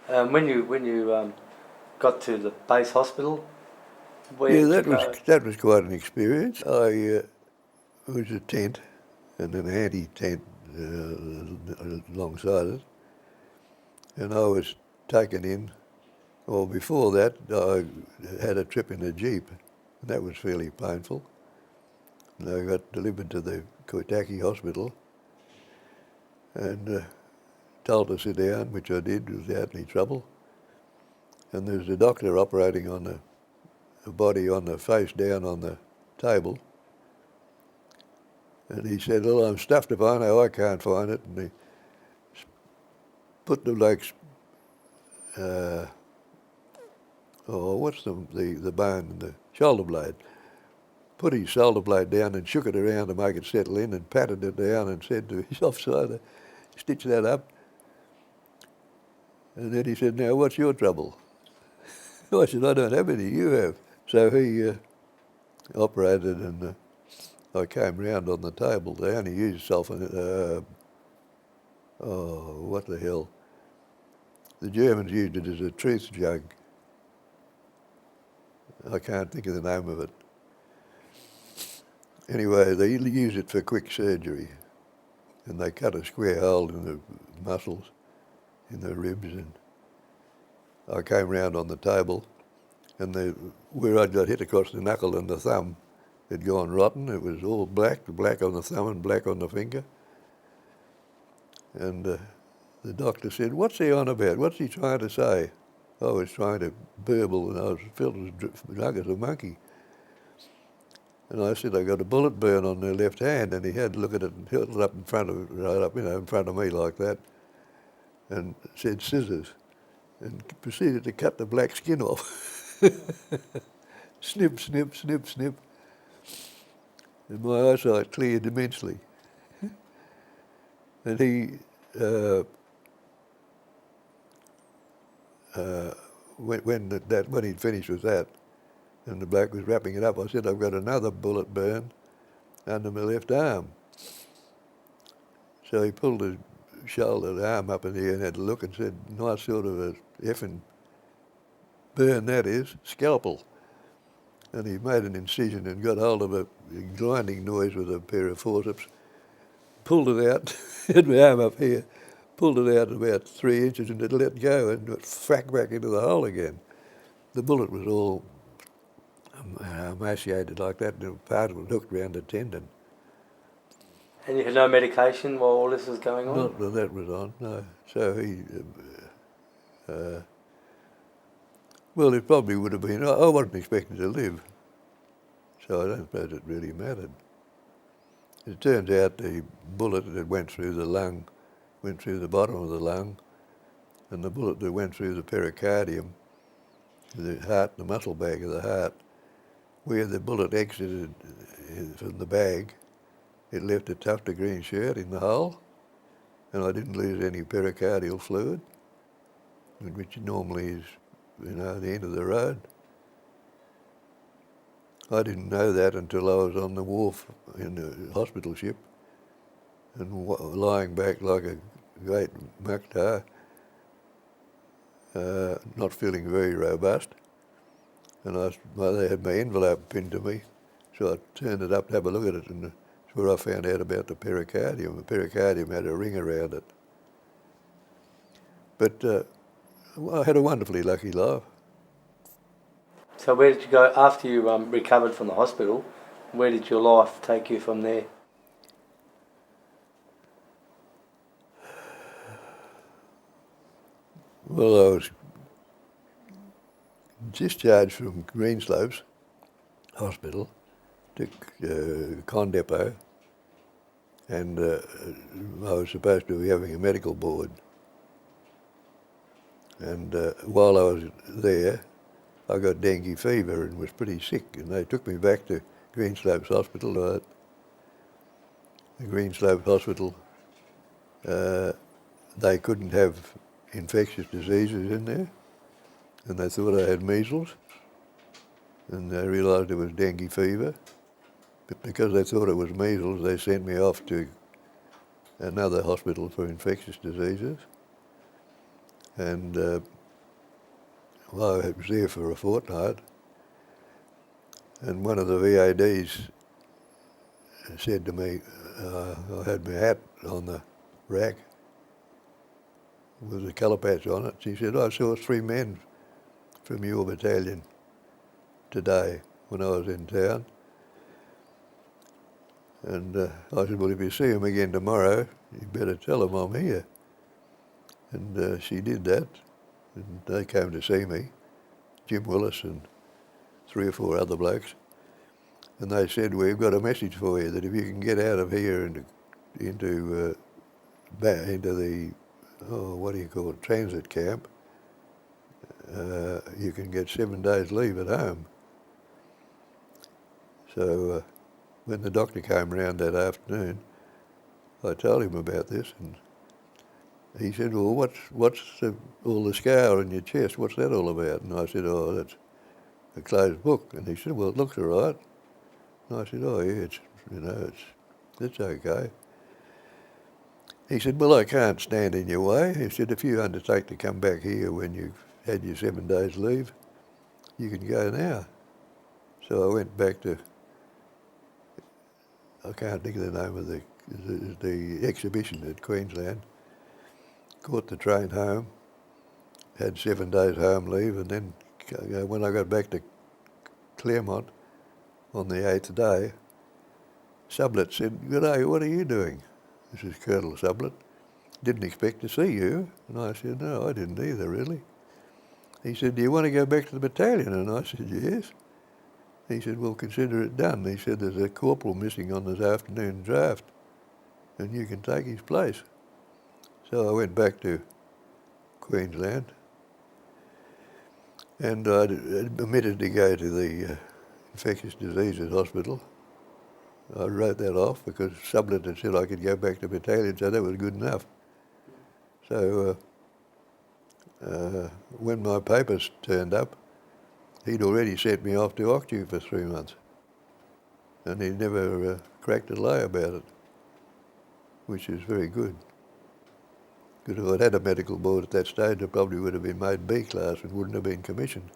When you got to the base hospital, where Yeah, did you go? that was quite an experience. I was a tent and an anti-tent alongside it, and I was taken in. Well, before that, I had a trip in a jeep, and that was fairly painful. And I got delivered to the Kokoda hospital and told to sit down, which I did without any trouble. And there was a doctor operating on the body on the face down on the table. And he said, well, I'm stuffed if I know, I can't find it. And he put the bloke's, what's the bone in the shoulder blade, put his shoulder blade down and shook it around to make it settle in and patted it down and said to his officer, stitch that up. And then he said, now what's your trouble? I said, I don't have any, you have. So he operated and I came round on the table. They only used what the hell? The Germans used it as a truth jug. I can't think of the name of it. Anyway, they use it for quick surgery, and they cut a square hole in the muscles, in the ribs, and I came round on the table, and where I'd got hit across the knuckle and the thumb had gone rotten. It was all black on the thumb and black on the finger. And the doctor said, what's he on about? What's he trying to say? I was trying to burble, and I was felt as drunk as a monkey. And I said, I got a bullet burn on the left hand, and he had to look at it and held it up in front of in front of me like that, and said scissors, and proceeded to cut the black skin off. Snip, snip, snip, snip. And my eyesight cleared immensely. And he, when he'd finished with that, and the bloke was wrapping it up, I said, I've got another bullet burn under my left arm. So he pulled his shoulder, arm up in the air and had a look and said, nice sort of a effing burn that is, scalpel. And he made an incision and got hold of a grinding noise with a pair of forceps, pulled it out, had my arm up here, pulled it out about 3 inches and it let go and it fracked back into the hole again. The bullet was all emaciated like that, and part of it hooked around the tendon. And you had no medication while all this was going on? Not that that was on, no. So he, well, it probably would have been, I wasn't expecting to live, so I don't suppose it really mattered. It turns out the bullet that went through the lung went through the bottom of the lung, and the bullet that went through the pericardium, the heart, the muscle bag of the heart, where the bullet exited from the bag, it left a tuft of green shirt in the hole, and I didn't lose any pericardial fluid, which normally is, the end of the road. I didn't know that until I was on the wharf in the hospital ship and lying back like a great mucktar, not feeling very robust. And they had my envelope pinned to me, so I turned it up to have a look at it, and that's where I found out about the pericardium. The pericardium had a ring around it. But I had a wonderfully lucky life. So where did you go after you recovered from the hospital? Where did your life take you from there? Well, I was discharged from Greenslopes Hospital to Con Depot, and I was supposed to be having a medical board. And while I was there, I got dengue fever and was pretty sick, and they took me back to Greenslopes Hospital. The Greenslopes Hospital, they couldn't have infectious diseases in there, and they thought I had measles, and they realised it was dengue fever. But because they thought it was measles, they sent me off to another hospital for infectious diseases. And well, I was there for a fortnight, and one of the VADs said to me, I had my hat on the rack with a colour patch on it. She said, I saw 3 men from your battalion today when I was in town. And I said, well, if you see them again tomorrow, you better tell them I'm here. And she did that, and they came to see me, Jim Willis and 3 or 4 other blokes. And they said, we've got a message for you, that if you can get out of here into the, what do you call it, transit camp, you can get 7 days leave at home. So when the doctor came round that afternoon, I told him about this, and he said, well, what's all the scar on your chest, what's that all about? And I said, oh, that's a closed book. And he said, well, it looks all right. And I said, oh, yeah, it's okay. He said, well, I can't stand in your way. He said, if you undertake to come back here when you've had your 7 days leave, you can go now. So I went back to, I can't think of the name of the exhibition at Queensland, caught the train home, had 7 days home leave, and then when I got back to Claremont on the 8th day, Sublett said, good day, what are you doing? This is Colonel Sublett. Didn't expect to see you. And I said, no, I didn't either, really. He said, do you want to go back to the battalion? And I said, yes. He said, well, consider it done. He said, there's a corporal missing on this afternoon draft, and you can take his place. So I went back to Queensland, and I omitted to go to the infectious diseases hospital. I wrote that off because Sublett had said I could go back to battalion, so that was good enough. So when my papers turned up, he'd already sent me off to Octu for 3 months, and he never cracked a lie about it, which is very good. Because if I'd had a medical board at that stage, I probably would have been made B class and wouldn't have been commissioned.